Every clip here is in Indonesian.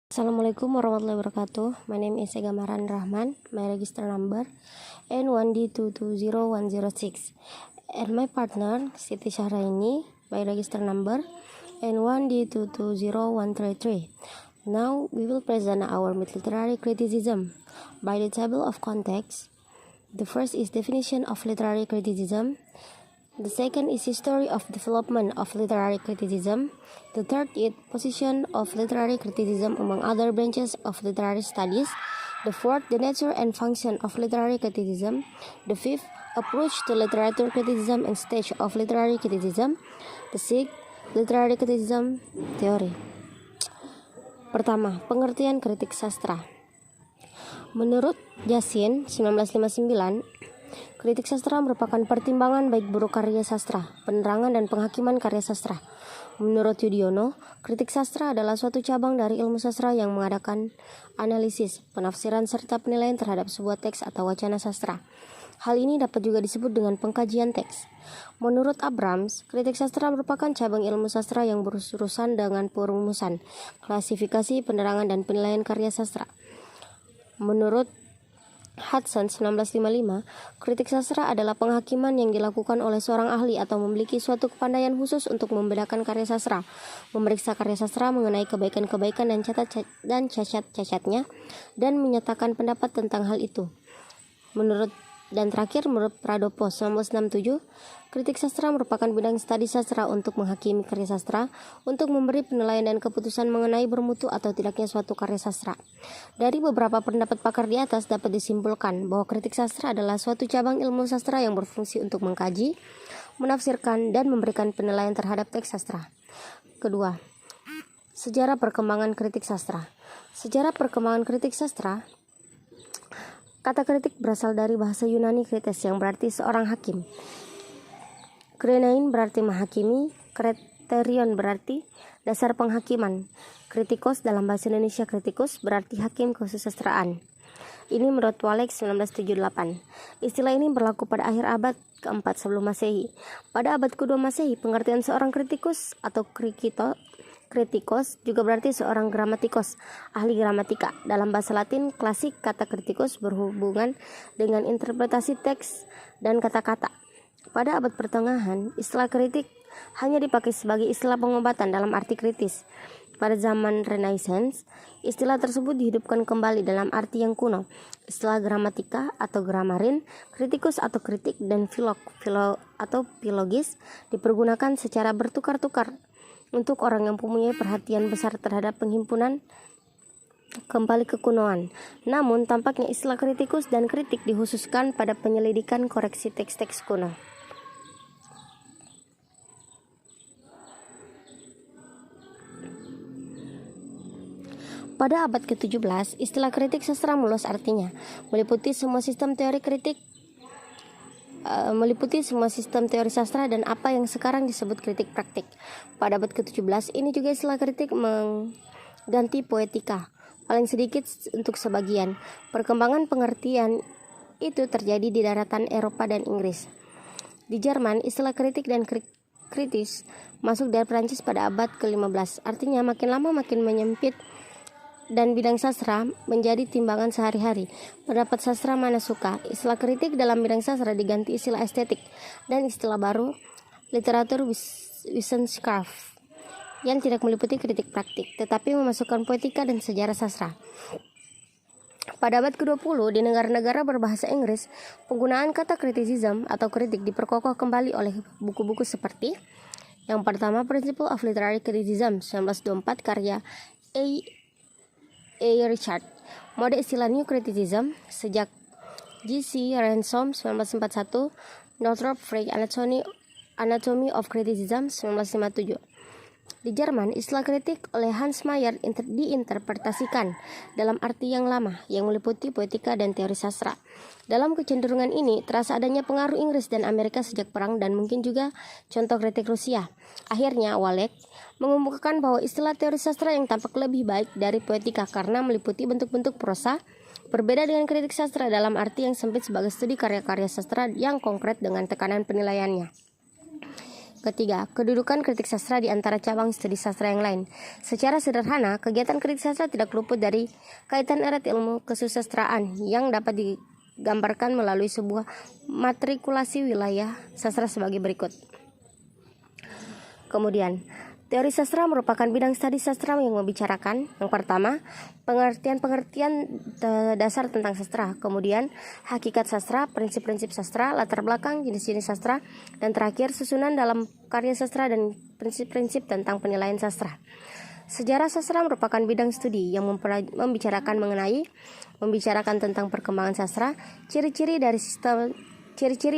Assalamualaikum warahmatullahi wabarakatuh. My name is Ega Maran Rahman. My register number N1D220106. And my partner Siti Syahraini by register number N1D220133. Now we will present our literary criticism by the table of context. The first is definition of literary criticism. The second is history of development of literary criticism. The third is position of literary criticism among other branches of literary studies. The fourth, the nature and function of literary criticism. The fifth, approach to literature criticism and stage of literary criticism. The sixth, literary criticism theory. Pertama, pengertian kritik sastra. Menurut Yasin 1959, kritik sastra merupakan pertimbangan baik buruk karya sastra, penerangan dan penghakiman karya sastra. Menurut Yudhoyono, kritik sastra adalah suatu cabang dari ilmu sastra yang mengadakan analisis, penafsiran serta penilaian terhadap sebuah teks atau wacana sastra. Hal ini dapat juga disebut dengan pengkajian teks. Menurut Abrams, kritik sastra merupakan cabang ilmu sastra yang berurusan dengan perumusan, klasifikasi, penerangan dan penilaian karya sastra. Menurut Hudson 1955, kritik sastra adalah penghakiman yang dilakukan oleh seorang ahli atau memiliki suatu kepandaian khusus untuk membedakan karya sastra, memeriksa karya sastra mengenai kebaikan-kebaikan dan cacat-cacatnya, dan menyatakan pendapat tentang hal itu. Menurut Pradopo 1967, kritik sastra merupakan bidang studi sastra untuk menghakimi karya sastra, untuk memberi penilaian dan keputusan mengenai bermutu atau tidaknya suatu karya sastra. Dari beberapa pendapat pakar di atas dapat disimpulkan bahwa kritik sastra adalah suatu cabang ilmu sastra yang berfungsi untuk mengkaji, menafsirkan, dan memberikan penilaian terhadap teks sastra. Kedua, sejarah perkembangan kritik sastra. Sejarah perkembangan kritik sastra. Kata kritik berasal dari bahasa Yunani krites yang berarti seorang hakim. Krenein berarti menghakimi, kriterion berarti dasar penghakiman. Kritikos dalam bahasa Indonesia kritikus berarti hakim kesusastraan. Ini menurut Walek 1978. Istilah ini berlaku pada akhir abad keempat sebelum Masehi. Pada abad kedua Masehi, pengertian seorang kritikus atau kritikos juga berarti seorang gramatikos, ahli gramatika. Dalam bahasa Latin klasik, kata kritikus berhubungan dengan interpretasi teks dan kata-kata. Pada abad pertengahan, istilah kritik hanya dipakai sebagai istilah pengobatan dalam arti kritis. Pada zaman Renaissance, istilah tersebut dihidupkan kembali dalam arti yang kuno. Istilah gramatika atau gramarin, kritikus atau kritik, dan filologis dipergunakan secara bertukar-tukar untuk orang yang mempunyai perhatian besar terhadap penghimpunan kembali kekunoan. Namun, tampaknya istilah kritikus dan kritik dikhususkan pada penyelidikan koreksi teks-teks kuno. Pada abad ke-17, istilah kritik sastra meluas artinya, meliputi semua sistem teori sastra dan apa yang sekarang disebut kritik praktik. Pada abad ke-17 ini juga istilah kritik mengganti poetika, paling sedikit untuk sebagian. Perkembangan pengertian itu terjadi di daratan Eropa dan Inggris. Di Jerman, istilah kritik dan kritis masuk dari Prancis pada abad ke-15. Artinya makin lama makin menyempit dan bidang sastra menjadi timbangan sehari-hari. Pendapat sastra mana suka. Istilah kritik dalam bidang sastra diganti istilah estetik dan istilah baru literatur Wissenschaft yang tidak meliputi kritik praktik tetapi memasukkan poetika dan sejarah sastra. Pada abad ke-20 di negara-negara berbahasa Inggris, penggunaan kata criticism atau kritik diperkokoh kembali oleh buku-buku seperti yang pertama, Principle of Literary Criticism 1924 karya A. Richard. Mode istilah New Criticism sejak G.C. Ransom 1941, Northrop Frege Anatomy of Criticism 1957. Di Jerman, istilah kritik oleh Hans Meyer diinterpretasikan dalam arti yang lama yang meliputi poetika dan teori sastra. Dalam kecenderungan ini terasa adanya pengaruh Inggris dan Amerika sejak perang dan mungkin juga contoh kritik Rusia. Akhirnya Walek mengemukakan bahwa istilah teori sastra yang tampak lebih baik dari poetika karena meliputi bentuk-bentuk prosa, berbeda dengan kritik sastra dalam arti yang sempit sebagai studi karya-karya sastra yang konkret dengan tekanan penilaiannya. Ketiga, kedudukan kritik sastra di antara cabang studi sastra yang lain. Secara sederhana, kegiatan kritik sastra tidak luput dari kaitan erat ilmu kesusastraan yang dapat digambarkan melalui sebuah matrikulasi wilayah sastra sebagai berikut. Kemudian, teori sastra merupakan bidang studi sastra yang membicarakan yang pertama, pengertian-pengertian dasar tentang sastra, kemudian hakikat sastra, prinsip-prinsip sastra, latar belakang, jenis-jenis sastra, dan terakhir susunan dalam karya sastra dan prinsip-prinsip tentang penilaian sastra. Sejarah sastra merupakan bidang studi yang membicarakan tentang perkembangan sastra, ciri-ciri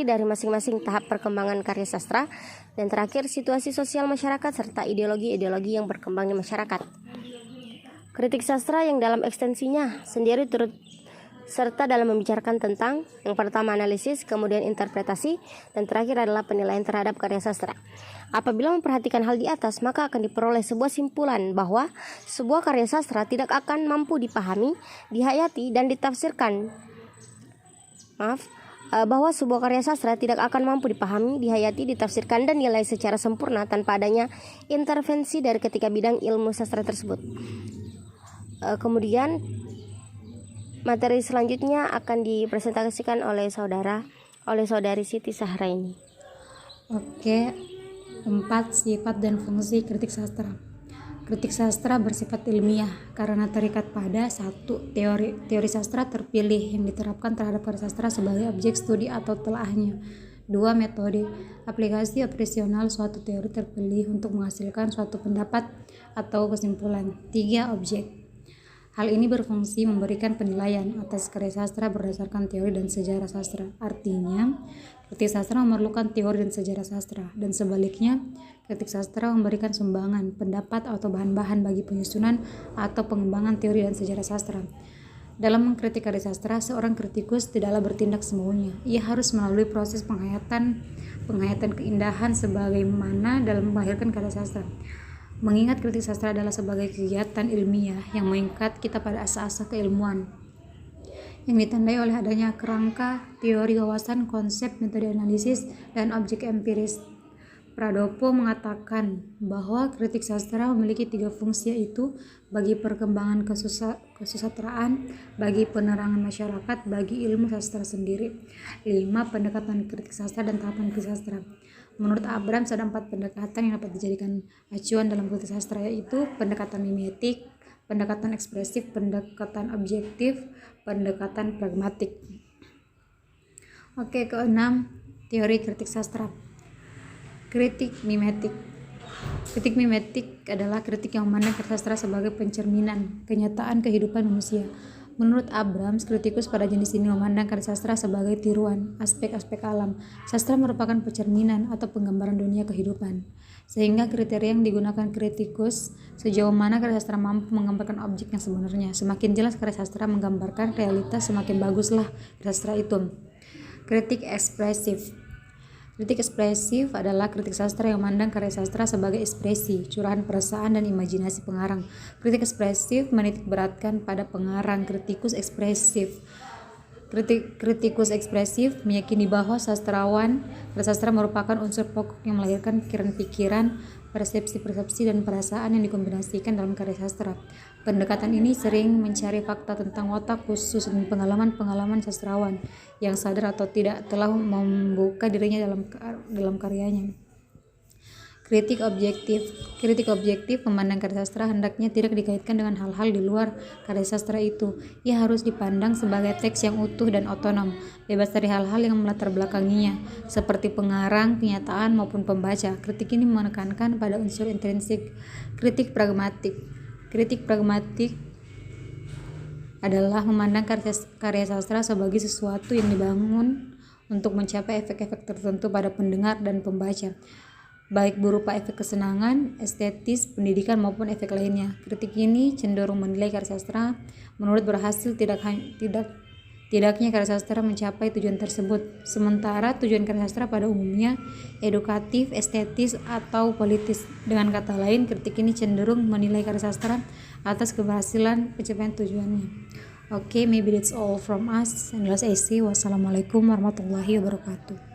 dari masing-masing tahap perkembangan karya sastra, dan terakhir situasi sosial masyarakat serta ideologi-ideologi yang berkembang di masyarakat. Kritik sastra yang dalam ekstensinya sendiri turut serta dalam membicarakan tentang yang pertama analisis, kemudian interpretasi, dan terakhir adalah penilaian terhadap karya sastra. Apabila memperhatikan hal di atas, maka akan diperoleh sebuah simpulan bahwa sebuah karya sastra tidak akan mampu dipahami, dihayati, dan ditafsirkan. Bahwa sebuah karya sastra tidak akan mampu dipahami, dihayati, ditafsirkan, dan nilai secara sempurna tanpa adanya intervensi dari ketiga bidang ilmu sastra tersebut. Kemudian materi selanjutnya akan dipresentasikan oleh saudari Siti Sahraini. Oke, 4 sifat dan fungsi kritik sastra. Kritik sastra bersifat ilmiah karena terikat pada 1. Teori sastra terpilih yang diterapkan terhadap karya sastra sebagai objek studi atau telaahnya. 2. Metode, aplikasi operasional suatu teori terpilih untuk menghasilkan suatu pendapat atau kesimpulan. 3. Objek, hal ini berfungsi memberikan penilaian atas karya sastra berdasarkan teori dan sejarah sastra. Artinya, kritik sastra memerlukan teori dan sejarah sastra, dan sebaliknya, kritik sastra memberikan sumbangan, pendapat atau bahan-bahan bagi penyusunan atau pengembangan teori dan sejarah sastra. Dalam mengkritik karya sastra, seorang kritikus tidaklah bertindak semaunya. Ia harus melalui proses penghayatan keindahan sebagaimana dalam melahirkan karya sastra. Mengingat kritik sastra adalah sebagai kegiatan ilmiah yang mengikat kita pada asa-asa keilmuan yang ditandai oleh adanya kerangka, teori, wawasan, konsep, metode analisis, dan objek empiris. Pradopo mengatakan bahwa kritik sastra memiliki 3 fungsi, yaitu bagi perkembangan kesusastraan, bagi penerangan masyarakat, bagi ilmu sastra sendiri. 5. Pendekatan kritik sastra dan tahapan kritik sastra. Menurut Abrams ada 4 pendekatan yang dapat dijadikan acuan dalam kritik sastra, yaitu pendekatan mimetik, pendekatan ekspresif, pendekatan objektif, pendekatan pragmatik. Oke, ke-6, teori kritik sastra. Kritik mimetik. Kritik mimetik adalah kritik yang memandang karya sastra sebagai pencerminan kenyataan kehidupan manusia. Menurut Abrams, kritikus pada jenis ini memandang karya sastra sebagai tiruan aspek-aspek alam. Sastra merupakan pencerminan atau penggambaran dunia kehidupan. Sehingga kriteria yang digunakan kritikus sejauh mana karya sastra mampu menggambarkan objek yang sebenarnya. Semakin jelas karya sastra menggambarkan realitas, semakin baguslah karya sastra itu. Kritik ekspresif. Kritik ekspresif adalah kritik sastra yang memandang karya sastra sebagai ekspresi, curahan perasaan dan imajinasi pengarang. Kritik ekspresif menitikberatkan pada pengarang. Kritikus ekspresif meyakini bahwa sastrawan bersastra merupakan unsur pokok yang melahirkan pikiran-pikiran, persepsi-persepsi, dan perasaan yang dikombinasikan dalam karya sastra. Pendekatan ini sering mencari fakta tentang watak khusus dan pengalaman-pengalaman sastrawan yang sadar atau tidak telah membuka dirinya dalam karyanya. Kritik objektif memandang karya sastra hendaknya tidak dikaitkan dengan hal-hal di luar karya sastra itu. Ia harus dipandang sebagai teks yang utuh dan otonom, bebas dari hal-hal yang melatar belakanginya, seperti pengarang, kenyataan, maupun pembaca. Kritik ini menekankan pada unsur intrinsik. Kritik pragmatik adalah memandang karya sastra sebagai sesuatu yang dibangun untuk mencapai efek-efek tertentu pada pendengar dan pembaca, baik berupa efek kesenangan, estetis, pendidikan, maupun efek lainnya. Kritik ini cenderung menilai karya sastra menurut berhasil tidaknya karya sastra mencapai tujuan tersebut. Sementara tujuan karya sastra pada umumnya edukatif, estetis, atau politis. Dengan kata lain, kritik ini cenderung menilai karya sastra atas keberhasilan pencapaian tujuannya. Okay, maybe that's all from us. And as I say, wassalamualaikum warahmatullahi wabarakatuh.